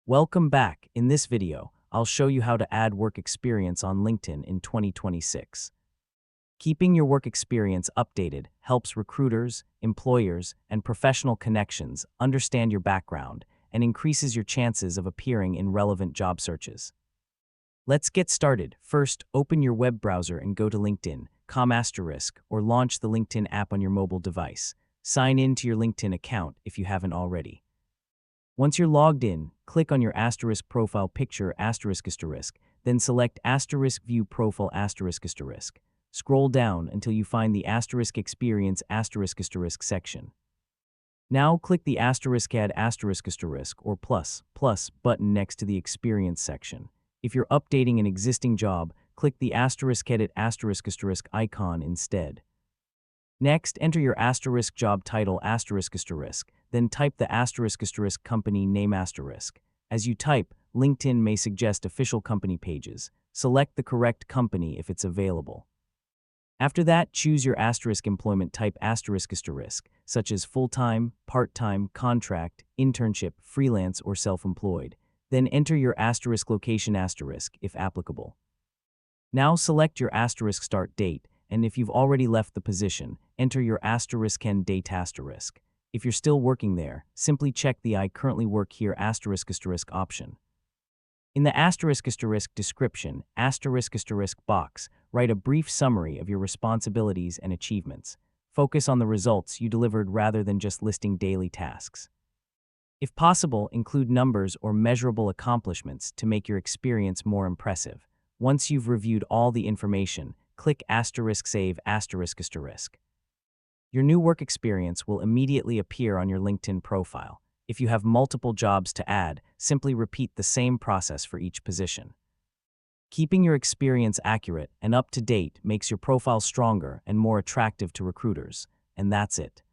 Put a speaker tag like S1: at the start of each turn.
S1: Welcome back. In this video, I'll show you how to add work experience on LinkedIn in 2026. Keeping your work experience updated helps recruiters, employers, and professional connections understand your background and increases your chances of appearing in relevant job searches. Let's get started. First, open your web browser and go to LinkedIn.com or launch the LinkedIn app on your mobile device. Sign in to your LinkedIn account if you haven't already. Once you're logged in, click on your asterisk profile picture ***, then select ***view profile ***. Scroll down until you find the **experience ** section. Now click the *add** or plus button next to the experience section. If you're updating an existing job, click the *edit** icon instead. Next, enter your job title ***, then type the *** company name ***. As you type, LinkedIn may suggest official company pages. Select the correct company if it's available. After that, choose your employment type ***, such as full-time, part-time, contract, internship, freelance, or self-employed. Then enter your location if applicable. Now select your start date, and if you've already left the position, enter your end date ***. If you're still working there, simply check the I currently work here ** option. In the ** description * box, write a brief summary of your responsibilities and achievements. Focus on the results you delivered rather than just listing daily tasks. If possible, include numbers or measurable accomplishments to make your experience more impressive. Once you've reviewed all the information, click *save ***. Your new work experience will immediately appear on your LinkedIn profile. If you have multiple jobs to add, simply repeat the same process for each position. Keeping your experience accurate and up to date makes your profile stronger and more attractive to recruiters. And that's it.